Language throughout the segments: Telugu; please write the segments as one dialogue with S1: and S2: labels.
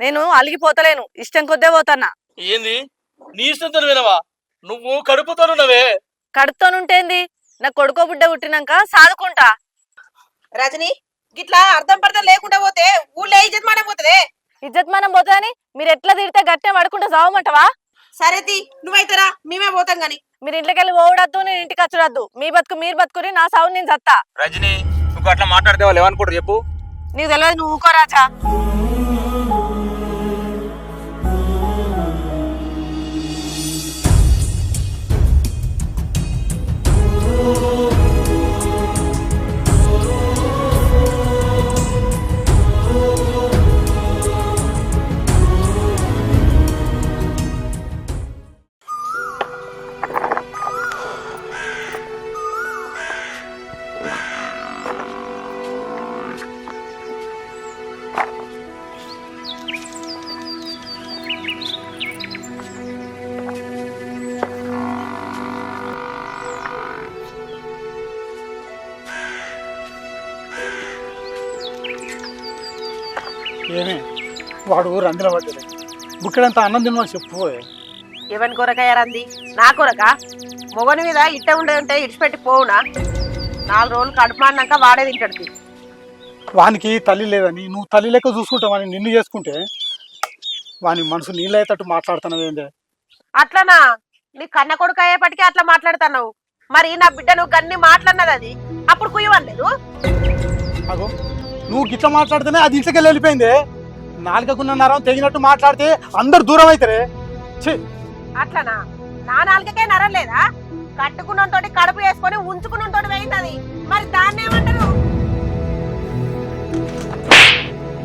S1: నేను అలిగిపోతలేను, ఇష్టం కొద్దే పోతాన్నా.
S2: ఏంది నీ ఇష్టంతో వినవా? నువ్వు కడుపుతోనున్నవే.
S1: కడుపుతోనుంటేంది, నా కొడుకో బిడ్డ పుట్టినాక సాదుకుంటా.
S3: రజని గిట్లా అర్థం పర్థం లేకుండా పోతే ఊళ్ళో ఇజ్జత్ మానం పోతుందే.
S1: ఇజ్జత్ మనం పోతుందని మీరు ఎట్లా తిడితే గట్టే పడుకుంటా చావమంటావా?
S3: సరేది నువ్వైతేరా మేమే పోతాం గాని.
S1: మీరు ఇంట్లోకి వెళ్ళి పోవడద్దు, నేను ఇంటికి వచ్చుడద్దు. మీ బతుకు మీరు బతుకుని నా సావు నేను చత్తా.
S4: రజని నువ్వు అట్లా మాట్లాడితే వాళ్ళు ఏమనుకుంటారు చెప్పు?
S1: నీకు తెలియదు, నువ్వు ఊకో రాజా.
S5: ఏమే వాడు రందిలో పడ్డాడు, బుక్కడంతా అన్నం తినమని చెప్పుపోయే.
S3: ఎవరి కొరకయ్య రంది? నా కొరక? మొగని మీద ఇట్ట ఉంటే ఇడిచిపెట్టి పోవునా? 4 రోజులు కడుపు మాడినాక వాడే తింటాడు.
S5: వానికి తల్లి లేదని నువ్వు తల్లి లెక్క చూసుకుంటావని నిన్ను చేసుకుంటే వాని మనసు నీళ్ళయ్యేటట్టు మాట్లాడుతున్నావు ఏందే?
S3: అట్లనా? నీ కన్న కొడుకు అయ్యేపటికి అట్లా మాట్లాడుతున్నావు. మరి నా బిడ్డ నువ్వు గన్ని మాట్లాడినది అది అప్పుడు కుయ్యవలేదు.
S5: అగో నువ్వు గిట్లా మాట్లాడితేనే అది ఇంట్లోకి వెళ్ళిపోయిందే. నాలుగకున్న నరం తెగినట్టు మాట్లాడితే అందరు దూరం అవుతారే.
S3: అట్లనా? నా నాలుగకే నరం లేదా? కట్టుకున్నతోటి కడుపు వేసుకొని ఉంచుకున్నతోటి పోయింది అది. మరి దాన్ని ఏమంటారు?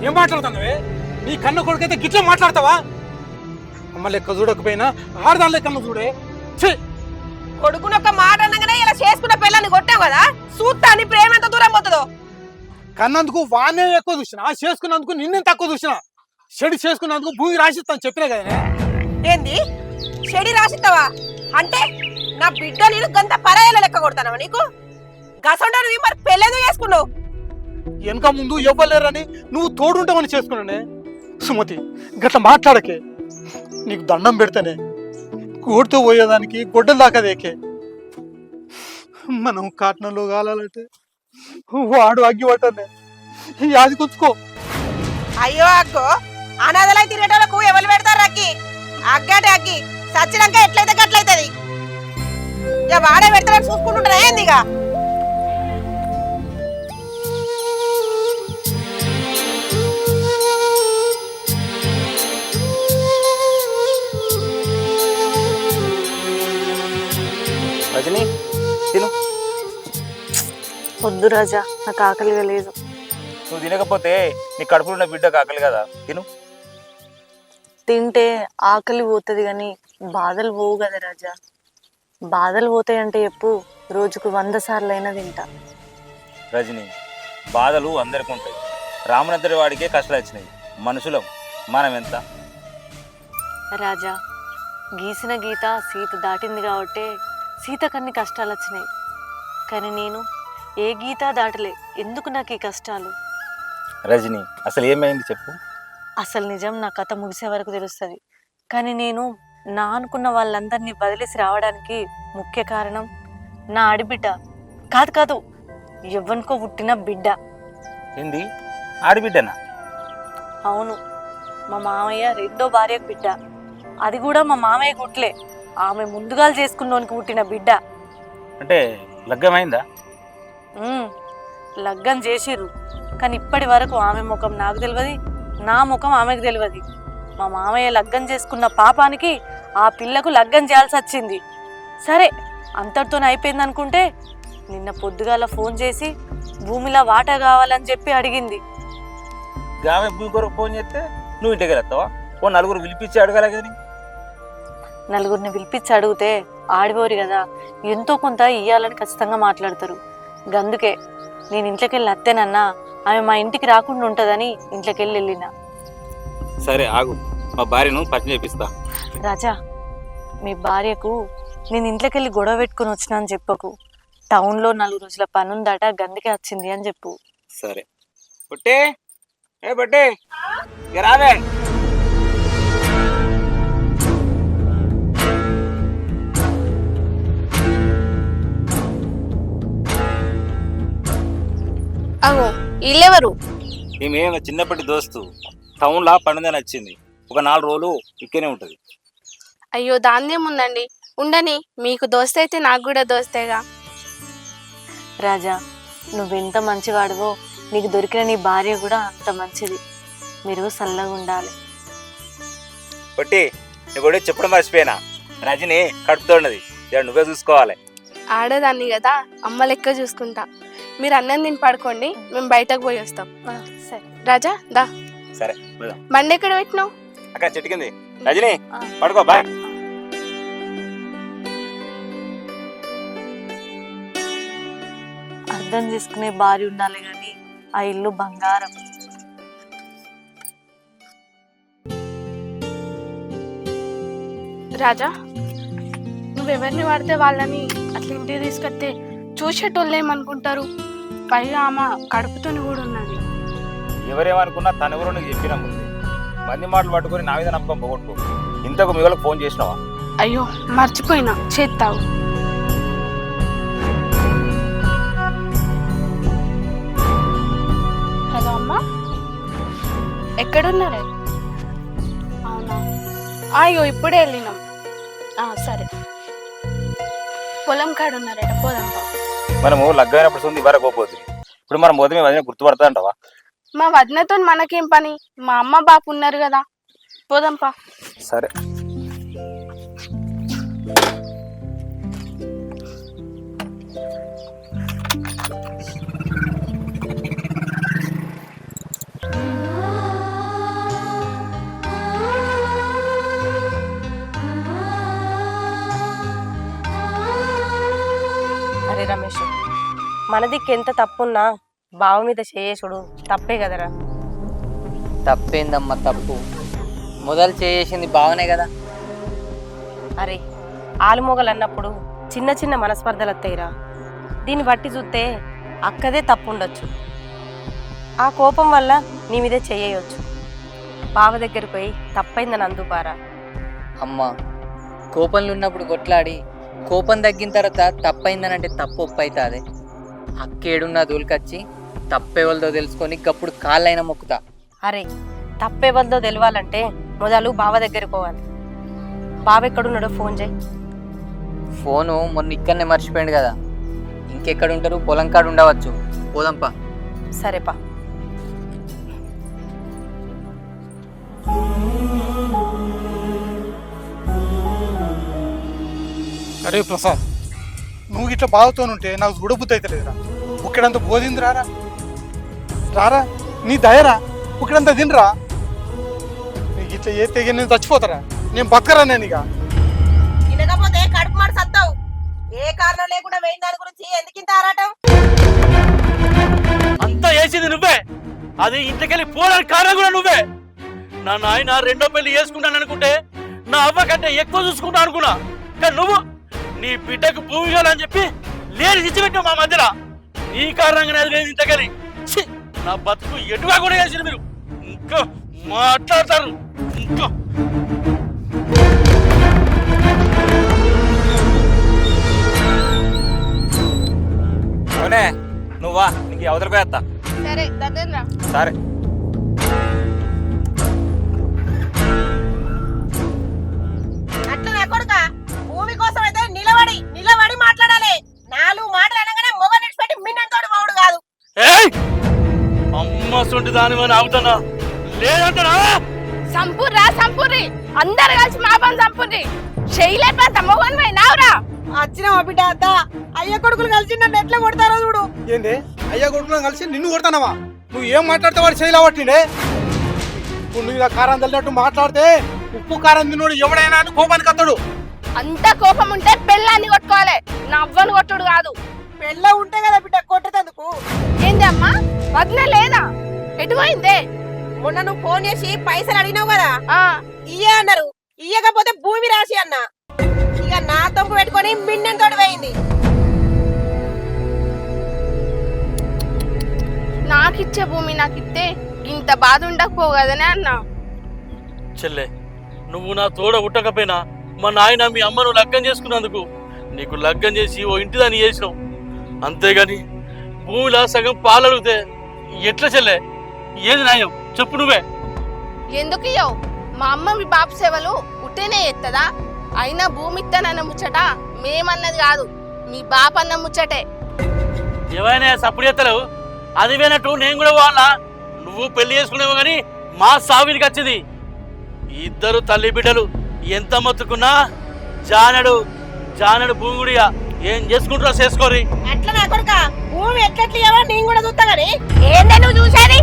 S5: ఏం మాట్లాడుతున్నావే? నీ కన్న కొడుకైతే గిట్లా మాట్లాడతావా? అమ్మ లెక్క చూడకపోయినా ఆడదాని లెక్క చూడే.
S3: కొడుకునొక్క మాట అనగానే ఇలా చేసుకున్న పిల్లని కొట్టావు కదా, చూస్తా నీ ప్రేమ ఎంత దూరం పోతుందో.
S5: కన్నందుకు వానే ఎక్కువ చూసినా, చేసుకున్నందుకు నిన్నే తక్కువ చూసినా. చెడి చేసుకున్నందుకు భూమి రాసిస్తాను చెప్పినా కదా.
S3: ఏంది చెడి రాసిస్తావా? అంటే నా బిడ్డ నేను గంత పరాయాల లెక్క కొడతానవా నీకు? గసండా నువ్వు మరి పెళ్ళేదో చేసుకున్నావు.
S5: వెనక ముందు ఇవ్వలేరని నువ్వు తోడుంటామని చేసుకున్నానే. సుమతి గట్లా మాట్లాడకే, నీకు దండం పెడితేనే. కోడితో పోయేదానికి గొడ్డలు దాకాదేకే. మనం కాటనంలో కాలాలంటే వాడు అగ్గి పట్టనే యాది కూర్చుకో.
S3: అయ్యో అగ్గో, అనాథలై తిరిగేటోళ్ళకు ఎవరు పెడతారు అగ్గి? అగ్గాటే అగ్గి సచ్చినాక ఎట్లయితే గట్లయితది. ఇక వాడే పెడతాడని చూసుకుంటుంటారా ఏందిగా?
S4: రజని తిను.
S1: వద్దు రాజా, నాకు ఆకలిగా లేదు.
S4: నువ్వు తినకపోతే నీ కడుపులో ఉన్న బిడ్డకు ఆకలి కదా, తిను.
S1: తింటే ఆకలి పోతుంది కానీ బాధలు పోవు కదా రాజా. బాధలు పోతాయంటే చెప్పు, రోజుకు 100 సార్లు అయినా తింటా.
S4: రజని బాధలు అందరికీ ఉంటాయి. రామునంతటి వాడికే కష్టాలు వచ్చినాయి. మనుషులం మనం ఎంత?
S1: రాజా, గీసిన గీత సీత దాటింది కాబట్టే సీతకన్ని కష్టాలు వచ్చినాయి. కానీ నేను ఏ గీత దాటలే, ఎందుకు నాకు ఈ కష్టాలు?
S4: రజని అసలు ఏమైంది చెప్పు.
S1: అసలు నిజం నా కథ ముగిసే వరకు తెలుస్తుంది. కానీ నేను నా అనుకున్న వాళ్ళందరినీ వదిలేసి రావడానికి ముఖ్య కారణం నా ఆడిబిడ్డ కాదు, ఎవ్వనికో పుట్టిన బిడ్డ.
S4: ఏంది ఆడిబిడ్డనా?
S1: అవును, మా మామయ్య 2వ భార్యకు బిడ్డ. అది కూడా మా మామయ్య గుట్లే, ఆమె ముందుగాలు చేసుకున్నోనికి పుట్టిన బిడ్డ.
S4: అంటే లగ్గమైందా?
S1: లగ్గం చేసిర్రు, కానీ ఇప్పటి వరకు ఆమె ముఖం నాకు తెలియదు, నా ముఖం ఆమెకు తెలియదు. మా మామయ్య లగ్గం చేసుకున్న పాపానికి ఆ పిల్లకు లగ్గం చేయాల్సి వచ్చింది. సరే అంతటితోనే అయిపోయింది అనుకుంటే నిన్న పొద్దుగాల ఫోన్ చేసి భూమిలో వాటా కావాలని చెప్పి అడిగింది.
S4: ఆమె భూమి కొరకు ఫోన్ చేస్తే నువ్వు ఇంటికి వెళ్తావా? ఓ 4 పిలిపించి అడగాలి కానీ.
S1: నలుగురిని పిలిపించి అడిగితే ఆడిపోరు కదా, ఎంతో కొంత ఇయ్యాలని ఖచ్చితంగా మాట్లాడతారు. గందుకే నేను ఇంట్లోకి వెళ్ళి అత్తేనన్నా ఆమె మా ఇంటికి రాకుండా ఉంటుందని ఇంట్లోకి వెళ్ళిన.
S4: సరే ఆగు, మా భార్యను పరిచయం చేపిస్తా.
S1: రాజా, మీ భార్యకు నేను ఇంట్లోకి వెళ్ళి గొడవ పెట్టుకుని వచ్చినా అని చెప్పకు. టౌన్లో 4 రోజుల పనుందట, గందుకే వచ్చింది అని చెప్పు.
S4: సరే. బట్టే ఏ బట్టే రావే.
S6: అగో వీళ్ళెవరు?
S4: ఈమె మా చిన్నప్పటి దోస్తు టౌన్లో పండుదని వచ్చింది. ఒక 4 రోజులు ఇక్కడే ఉంటుంది.
S6: అయ్యో దాందేముందండి, ఉండని. మీకు దోస్తే అయితే నాకు కూడా దోస్తేగా.
S1: రాజా, నువ్వెంత మంచివాడివో నీకు దొరికిన నీ భార్య కూడా అంత మంచిది. మీరు చల్లగా ఉండాలి.
S4: బట్టి నీకు కూడా చెప్పడం మర్చిపోయినా, రజని కడుపుతోన్నది, నువ్వే చూసుకోవాలి.
S6: ఆడదాన్ని కదా, అమ్మ లెక్క చూసుకుంటా. మీరు అన్నం తిని పడుకోండి, మేము బయటకు పోయి వస్తాం.
S1: సరే
S6: రాజా దా.
S4: సరే
S6: బండి ఎక్కడ పెట్టినావు?
S4: అక్కడ చెట్టు కింది. రజని పడుకో, బాయ్.
S1: అర్థం చేసుకునే భార్య ఉండాలి కానీ ఆ ఇల్లు బంగారం.
S6: రాజా, నువ్వెవరిని వాడితే వాళ్ళని అట్లా ఇంటికి తీసుకొస్తే చూసేటోళ్ళు ఏమనుకుంటారు? పైగా ఆమె కడుపుతోని కూడా ఉన్నది.
S4: ఎవరేమనుకున్నా తన ఎవరో నీకు చెప్పినా ముందు మంది మాటలు పట్టుకొని నా మీద నమ్మకం పోగొట్టుకో. ఇంతకు మీ వాళ్ళకి ఫోన్ చేసినావా?
S6: అయ్యో మర్చిపోయినా, చేస్తావు. హలో అమ్మా, ఎక్కడున్నారే? అవునా, అయ్యో ఇప్పుడే వెళ్ళినాం. సరే, పొలం కాడున్నారట, పోదాంపా.
S4: మనము లగ్గమైనప్పుడు ఉంది వరకు పోతుంది. ఇప్పుడు మనం పోతే మీ వదిన గుర్తుపడతా అంటావా?
S6: మా వదినతో మనకేం పని? మా అమ్మ బాపు ఉన్నారు కదా, పోదాంపా.
S4: సరే.
S7: అరే రమేష్, మనదికి ఎంత తప్పున్నా బావ మీద చేసుడు తప్పే కదరా.
S8: తప్పేందమ్మా తప్పు? మొదలు చేసింది బావనే కదా.
S7: అరే ఆలుమొగలు అన్నప్పుడు చిన్న చిన్న మనస్పర్ధలు వస్తాయిరా. దీన్ని బట్టి చూస్తే అక్కదే తప్పు ఉండొచ్చు. ఆ కోపం వల్ల నీ మీదే చేయొచ్చు. బావ దగ్గరికి పోయి తప్పైందని అందుపారా.
S8: అమ్మా, కోపంలో ఉన్నప్పుడు కొట్లాడి కోపం తగ్గిన తర్వాత తప్పైందని అంటే తప్పు ఒప్పు అవుతుంది. అక్కేడున్న దూలికొచ్చి తప్పెవలదో తెలుసుకొని అప్పుడు కాళ్ళైనా మొక్కుతా.
S7: అరే తప్పెవరిదో తెలవాలంటే మొదలు బావ దగ్గరికి పోవాలి. బావ ఎక్కడున్నాడో ఫోన్ చేయి.
S8: ఫోను మొన్న ఇక్కడనే మర్చిపోయాడు కదా, ఇంకెక్కడుంటారు? పొలం కాడు ఉండవచ్చు, పోదాంపా.
S7: సరేపా.
S5: అరే ప్రసాద్, నువ్వు ఇట్లా బాధతోనుంటే నాకు చూడబుద్ధి అయితే లేదురా. ఉక్కడంతా బోధింది రారా రారా, నీ దయరా, ఉక్కడంతా తినరా. నీకు ఇట్లా ఏ తెగ నేను చచ్చిపోతారా, నేను బతకరా. నేను ఇక
S3: తినకపోతే కడుపు మాట సత్తావు. ఏ కారణం లేకుండా వేయిన దాని గురించి ఎందుకింత ఆరాటం?
S2: అంతా వేసింది నువ్వే. అది ఇంటికెళ్ళి పోవడానికి కారణం కూడా నువ్వే. నా నాయన రెండో పెళ్లి చేసుకుంటాను అనుకుంటే నా అవ్వ కంటే ఎక్కువ చూసుకుంటా అనుకున్నా. కానీ నువ్వు నీ బిడ్డకు భూమి కావాలని చెప్పి లేని ఇచ్చిపెట్టావు మా మధ్యలో. నీ కారణంగానే అది లేదు ఇంతకెళ్ళి. నా బతుకు ఎటుగా కూడా చేసిన మీరు. ఇంకా మాట్లాడతారు. ఇంకా
S4: అవునే, నువ్వా, నీకు అవతల పోయేస్తా.
S6: సరే దగ్గర.
S4: సరే.
S3: అట్లా నా కొడుక భూమి కోసం అయితే నిలబడి మాట్లాడాలి. 4 మాటలు అనగానే మొగ నిడిచిపెట్టి మిన్నంతోడు మావుడు కాదు.
S2: అమ్మ సొంటి దానివని ఆగుతున్నా లేదంటారా?
S6: సంపూర్రా సంపూర్రి, అందరు కలిసి మా పని సంపూర్రి. చేయలేపంత మొగన్ పోయి నావురా.
S3: వచ్చిన బిడ్డ అద్దా, అయ్య కొడుకులు కలిసి నన్ను ఎట్లా కొడతారో చూడు.
S5: ఏంది అయ్యా కొడుకున్నాను కలిసి నిన్ను కొడతానవా? నువ్వు ఏం మాట్లాడితే వాడు చేయలేవట్టిండే. ఇప్పుడు నువ్వు ఇలా కారం తల్లినట్టు మాట్లాడితే ఉప్పు కారం తిన్నోడు ఎవడైనా అని కోపానికి అత్తడు.
S6: అంత కోపం ఉంటే పెళ్ళాన్ని కొట్టుకోవాలి, నవ్వను కొట్టుడు కాదు.
S3: పెళ్ళ ఉంటే కదా బిడ్డ కొట్టేందుకు.
S6: ఏంది అమ్మా, వదిన లేదా? ఎటు పోయిందే?
S3: మొన్న నువ్వు ఫోన్ చేసి పైసలు అడిగినావు కదా,
S6: ఆ
S3: ఇయ్యే అన్నారు. ఇయ్యకపోతే భూమి రాసి అన్న. ఇక నా తొంపు పెట్టుకొని మిన్నెంతోడు పోయింది.
S6: నాకిచ్చే భూమి నాకిస్తే ఇంత బాధ ఉండకపోవు కదనే అన్నా.
S2: చెల్లె, నువ్వు నా తోడ ఉట్టకపోయినా మా నాయన మీ అమ్మను లగ్గం చేసుకున్నందుకు నీకు లగ్గం చేసి ఓ ఇంటి దాన్ని చేసినావు. అంతేగాని భూమిలో సగం పాలు అడిగితే ఎట్లా చెల్లె ఏది న్యాయం చెప్పు నువ్వే.
S6: ఎందుకు ఇయ్యవు? మా అమ్మ మీ బాపు సేవలు ఉట్టేనే ఎత్తదా? అయినా భూమి ఇస్తానన్న ముచ్చట మేమన్నది కాదు, మీ బాపు అన్న ముచ్చటే.
S2: ఏమైనా సప్పుడు చేస్తలేవు? అది వేనట్టు నేను కూడా వాళ్ళ నువ్వు పెళ్లి చేసుకునేవు కానీ మా సావినికి వచ్చింది. ఇద్దరు తల్లి బిడ్డలు ఎంత మొత్తుకున్నా జానడు భూమి గుడిగా ఏం చేసుకుంటారో చేసుకోరి.
S3: అట్లా నా కొడుక భూమి ఎట్లెట్లు ఇవ్వవో నేను కూడా చూస్తా కానీ
S7: ఏందే నువ్వు చూసేది?